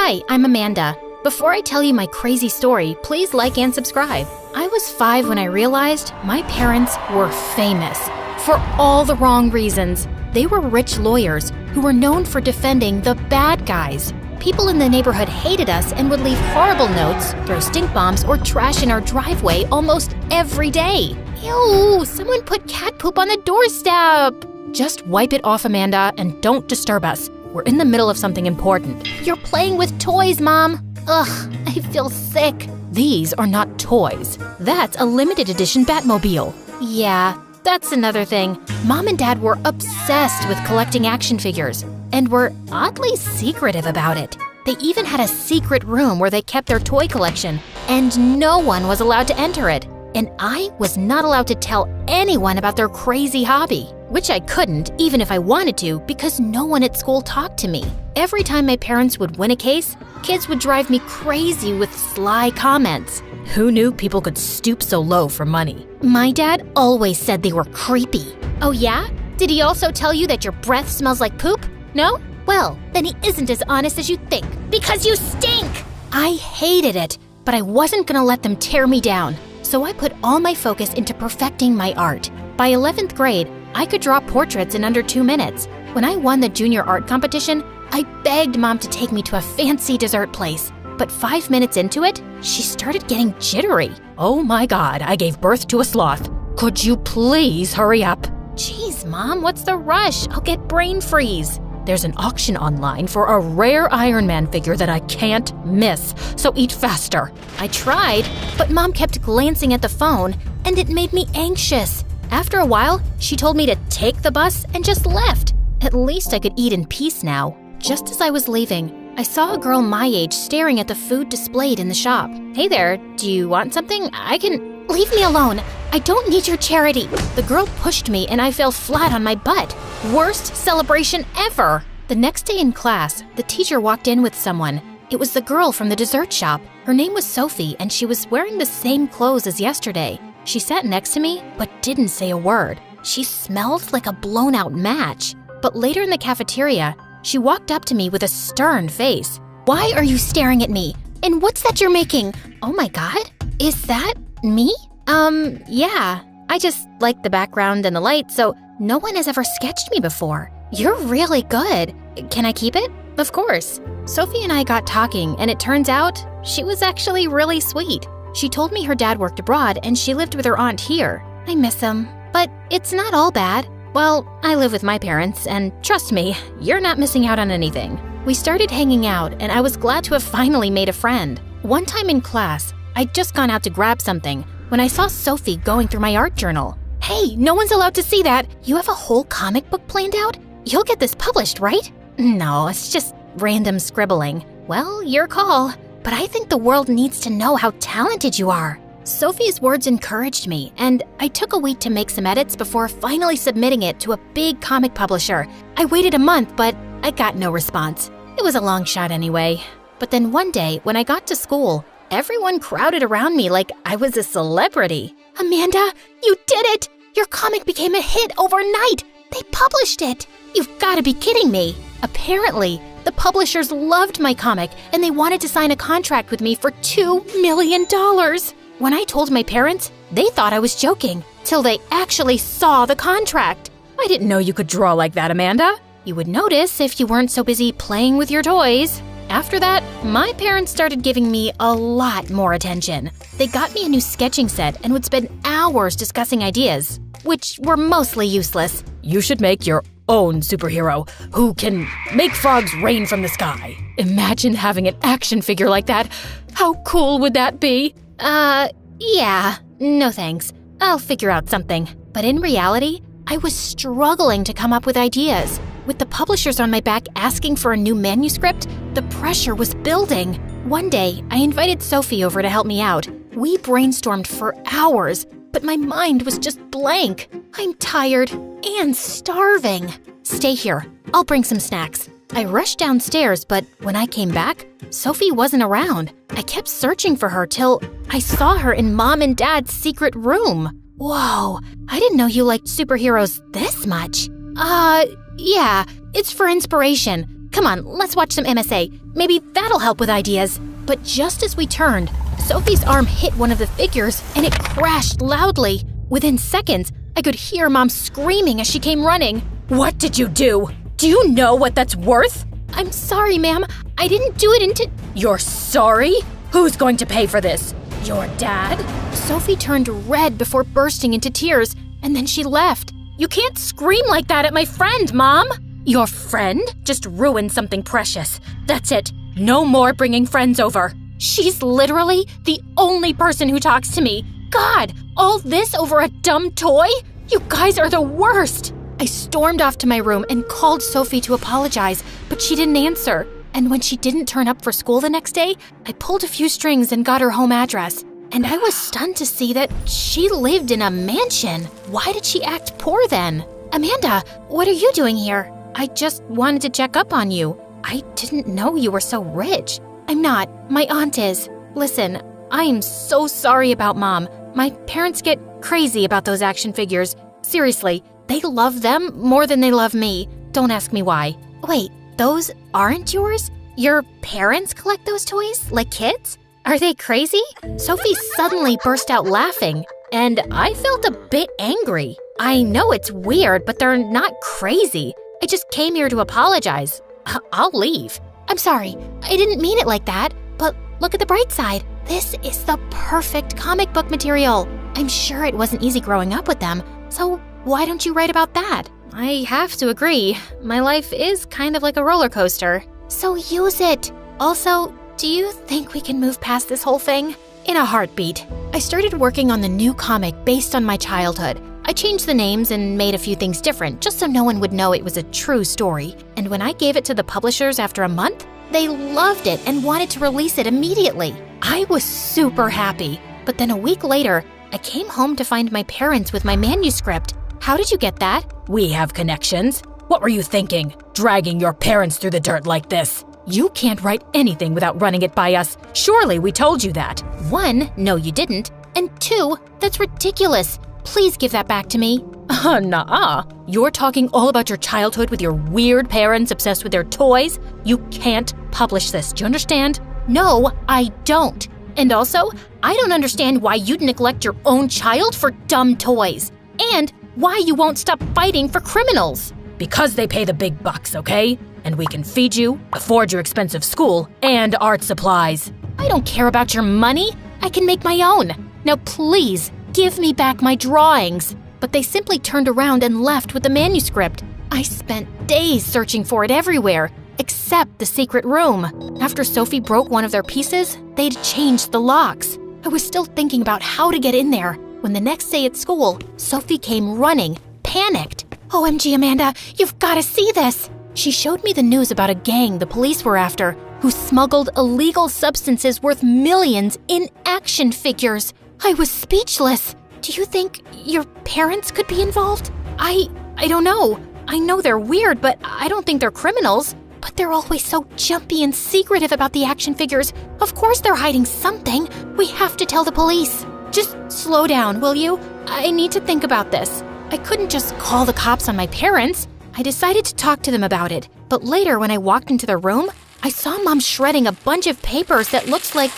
Hi, I'm Amanda. Before I tell you my crazy story, please like and subscribe. I was 5 when I realized my parents were famous for all the wrong reasons. They were rich lawyers who were known for defending the bad guys. People in the neighborhood hated us and would leave horrible notes, throw stink bombs, or trash in our driveway almost every day. Ew, someone put cat poop on the doorstep. Just wipe it off, Amanda, and don't disturb us. We're in the middle of something important. You're playing with toys, Mom. Ugh, I feel sick. These are not toys. That's a limited edition Batmobile. Yeah, that's another thing. Mom and Dad were obsessed with collecting action figures and were oddly secretive about it. They even had a secret room where they kept their toy collection, and no one was allowed to enter it. And I was not allowed to tell anyone about their crazy hobby, which I couldn't even if I wanted to because no one at school talked to me. Every time my parents would win a case, kids would drive me crazy with sly comments. Who knew people could stoop so low for money? My dad always said they were creepy. Oh yeah? Did he also tell you that your breath smells like poop? No? Well, then he isn't as honest as you think, because you stink! I hated it, but I wasn't gonna let them tear me down. So I put all my focus into perfecting my art. By 11th grade, I could draw portraits in under 2 minutes. When I won the junior art competition, I begged Mom to take me to a fancy dessert place. But 5 minutes into it, she started getting jittery. Oh my God, I gave birth to a sloth. Could you please hurry up? Jeez, Mom, what's the rush? I'll get brain freeze. There's an auction online for a rare Iron Man figure that I can't miss, so eat faster. I tried, but Mom kept glancing at the phone, and it made me anxious. After a while, she told me to take the bus and just left. At least I could eat in peace now. Just as I was leaving, I saw a girl my age staring at the food displayed in the shop. Hey there, do you want something? Leave me alone. I don't need your charity. The girl pushed me and I fell flat on my butt. Worst celebration ever. The next day in class, the teacher walked in with someone. It was the girl from the dessert shop. Her name was Sophie and she was wearing the same clothes as yesterday. She sat next to me but didn't say a word. She smelled like a blown out match. But later in the cafeteria, she walked up to me with a stern face. Why are you staring at me? And what's that you're making? Oh my God, is that me? Yeah. I just like the background and the light, so no one has ever sketched me before. You're really good. Can I keep it? Of course. Sophie and I got talking, and it turns out she was actually really sweet. She told me her dad worked abroad and she lived with her aunt here. I miss him, but it's not all bad. Well, I live with my parents, and trust me, you're not missing out on anything. We started hanging out, and I was glad to have finally made a friend. One time in class, I'd just gone out to grab something when I saw Sophie going through my art journal. Hey, no one's allowed to see that. You have a whole comic book planned out? You'll get this published, right? No, it's just random scribbling. Well, your call. But I think the world needs to know how talented you are. Sophie's words encouraged me, and I took a week to make some edits before finally submitting it to a big comic publisher. I waited a month, but I got no response. It was a long shot anyway. But then one day, when I got to school, everyone crowded around me like I was a celebrity. Amanda, you did it! Your comic became a hit overnight! They published it! You've got to be kidding me! Apparently, the publishers loved my comic and they wanted to sign a contract with me for $2 million. When I told my parents, they thought I was joking, till they actually saw the contract. I didn't know you could draw like that, Amanda. You would notice if you weren't so busy playing with your toys. After that, my parents started giving me a lot more attention. They got me a new sketching set and would spend hours discussing ideas, which were mostly useless. You should make your own superhero who can make frogs rain from the sky. Imagine having an action figure like that. How cool would that be? Yeah, no thanks. I'll figure out something. But in reality, I was struggling to come up with ideas. With the publishers on my back asking for a new manuscript, the pressure was building. One day, I invited Sophie over to help me out. We brainstormed for hours, but my mind was just blank. I'm tired and starving. Stay here. I'll bring some snacks. I rushed downstairs, but when I came back, Sophie wasn't around. I kept searching for her till I saw her in Mom and Dad's secret room. Whoa, I didn't know you liked superheroes this much. Yeah, it's for inspiration. Come on, let's watch some MSA. Maybe that'll help with ideas. But just as we turned, Sophie's arm hit one of the figures and it crashed loudly. Within seconds, I could hear Mom screaming as she came running. What did you do? Do you know what that's worth? I'm sorry, ma'am. I didn't do it You're sorry? Who's going to pay for this? Your dad? Sophie turned red before bursting into tears, and then she left. You can't scream like that at my friend, Mom! Your friend just ruined something precious. That's it. No more bringing friends over. She's literally the only person who talks to me. God, all this over a dumb toy? You guys are the worst! I stormed off to my room and called Sophie to apologize, but she didn't answer. And when she didn't turn up for school the next day, I pulled a few strings and got her home address. And I was stunned to see that she lived in a mansion. Why did she act poor then? Amanda, what are you doing here? I just wanted to check up on you. I didn't know you were so rich. I'm not. My aunt is. Listen, I am so sorry about Mom. My parents get crazy about those action figures. Seriously, they love them more than they love me. Don't ask me why. Wait, those aren't yours? Your parents collect those toys, like kids? Are they crazy? Sophie suddenly burst out laughing, and I felt a bit angry. I know it's weird, but they're not crazy. I just came here to apologize. I'll leave. I'm sorry, I didn't mean it like that, but look at the bright side. This is the perfect comic book material. I'm sure it wasn't easy growing up with them, so why don't you write about that? I have to agree. My life is kind of like a roller coaster. So use it. Also, do you think we can move past this whole thing? In a heartbeat. I started working on the new comic based on my childhood. I changed the names and made a few things different just so no one would know it was a true story. And when I gave it to the publishers after a month, they loved it and wanted to release it immediately. I was super happy. But then a week later, I came home to find my parents with my manuscript. How did you get that? We have connections. What were you thinking? Dragging your parents through the dirt like this? You can't write anything without running it by us. Surely we told you that. 1, no you didn't. And 2, that's ridiculous. Please give that back to me. Nuh-uh. You're talking all about your childhood with your weird parents obsessed with their toys? You can't publish this, do you understand? No, I don't. And also, I don't understand why you'd neglect your own child for dumb toys. And why you won't stop fighting for criminals. Because they pay the big bucks, okay? And we can feed you, afford your expensive school, and art supplies. I don't care about your money. I can make my own. Now please, give me back my drawings. But they simply turned around and left with the manuscript. I spent days searching for it everywhere, except the secret room. After Sophie broke one of their pieces, they'd changed the locks. I was still thinking about how to get in there when the next day at school, Sophie came running, panicked. OMG, Amanda, you've got to see this. She showed me the news about a gang the police were after who smuggled illegal substances worth millions in action figures. I was speechless. Do you think your parents could be involved? I don't know. I know they're weird, but I don't think they're criminals. But they're always so jumpy and secretive about the action figures. Of course they're hiding something. We have to tell the police. Just slow down, will you? I need to think about this. I couldn't just call the cops on my parents. I decided to talk to them about it. But later, when I walked into the room, I saw Mom shredding a bunch of papers that looked like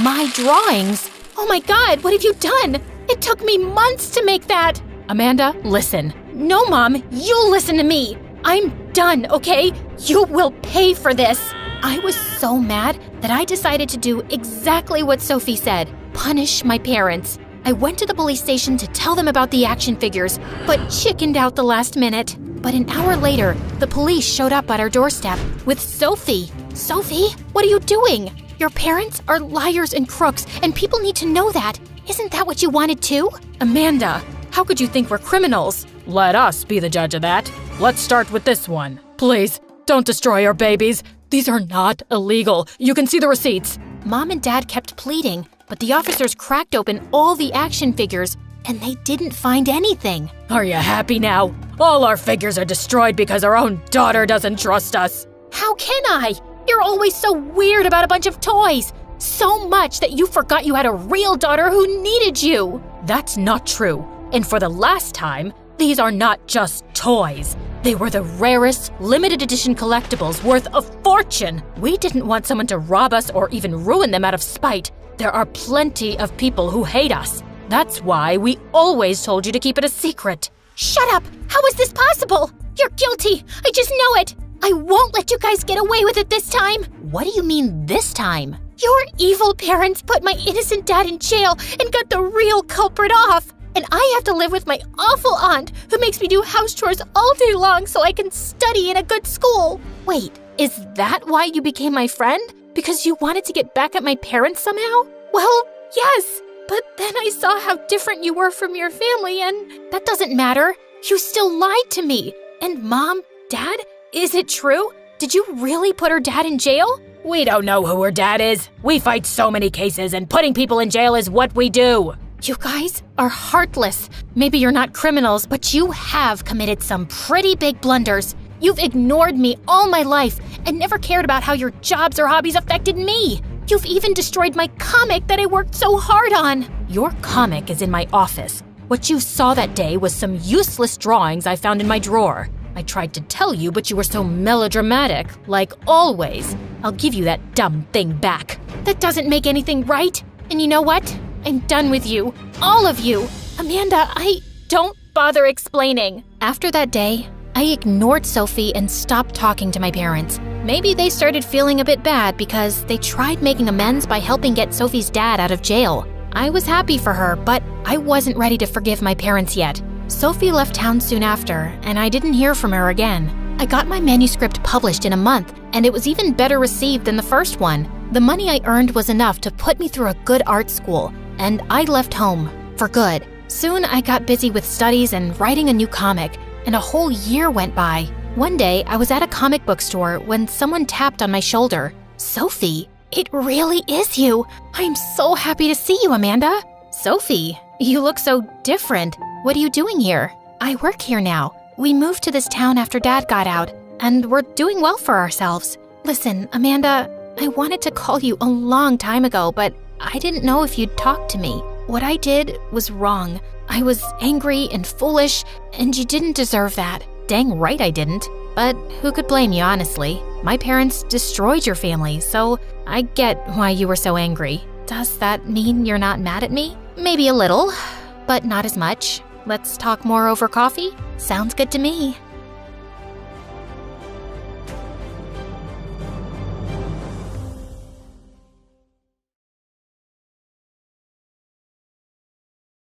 my drawings. Oh my God, what have you done? It took me months to make that. Amanda, listen. No, Mom, you listen to me. I'm done, okay? You will pay for this. I was so mad that I decided to do exactly what Sophie said. Punish my parents. I went to the police station to tell them about the action figures, but chickened out the last minute. But an hour later, the police showed up at our doorstep with Sophie. Sophie, what are you doing? Your parents are liars and crooks, and people need to know that. Isn't that what you wanted too? Amanda, how could you think we're criminals? Let us be the judge of that. Let's start with this one. Please, don't destroy our babies. These are not illegal. You can see the receipts. Mom and Dad kept pleading, but the officers cracked open all the action figures, and they didn't find anything. Are you happy now? All our figures are destroyed because our own daughter doesn't trust us. How can I? You're always so weird about a bunch of toys. So much that you forgot you had a real daughter who needed you. That's not true. And for the last time, these are not just toys. They were the rarest, limited edition collectibles worth a fortune. We didn't want someone to rob us or even ruin them out of spite. There are plenty of people who hate us. That's why we always told you to keep it a secret. Shut up! How is this possible? You're guilty! I just know it! I won't let you guys get away with it this time! What do you mean this time? Your evil parents put my innocent dad in jail and got the real culprit off! And I have to live with my awful aunt who makes me do house chores all day long so I can study in a good school. Wait, is that why you became my friend? Because you wanted to get back at my parents somehow? Well, yes, but then I saw how different you were from your family and… That doesn't matter. You still lied to me. And Mom, Dad, is it true? Did you really put her dad in jail? We don't know who her dad is. We fight so many cases and putting people in jail is what we do. You guys are heartless. Maybe you're not criminals, but you have committed some pretty big blunders. You've ignored me all my life and never cared about how your jobs or hobbies affected me. You've even destroyed my comic that I worked so hard on. Your comic is in my office. What you saw that day was some useless drawings I found in my drawer. I tried to tell you, but you were so melodramatic, like always. I'll give you that dumb thing back. That doesn't make anything right. And you know what? I'm done with you. All of you. Amanda, Don't bother explaining. After that day, I ignored Sophie and stopped talking to my parents. Maybe they started feeling a bit bad because they tried making amends by helping get Sophie's dad out of jail. I was happy for her, but I wasn't ready to forgive my parents yet. Sophie left town soon after, and I didn't hear from her again. I got my manuscript published in a month, and it was even better received than the first one. The money I earned was enough to put me through a good art school, and I left home for good. Soon I got busy with studies and writing a new comic, and a whole year went by. One day, I was at a comic book store when someone tapped on my shoulder. Sophie, it really is you. I'm so happy to see you, Amanda. Sophie, you look so different. What are you doing here? I work here now. We moved to this town after Dad got out, and we're doing well for ourselves. Listen, Amanda, I wanted to call you a long time ago, but I didn't know if you'd talk to me. What I did was wrong. I was angry and foolish, and you didn't deserve that. Dang right I didn't. But who could blame you, honestly? My parents destroyed your family, so I get why you were so angry. Does that mean you're not mad at me? Maybe a little, but not as much. Let's talk more over coffee? Sounds good to me.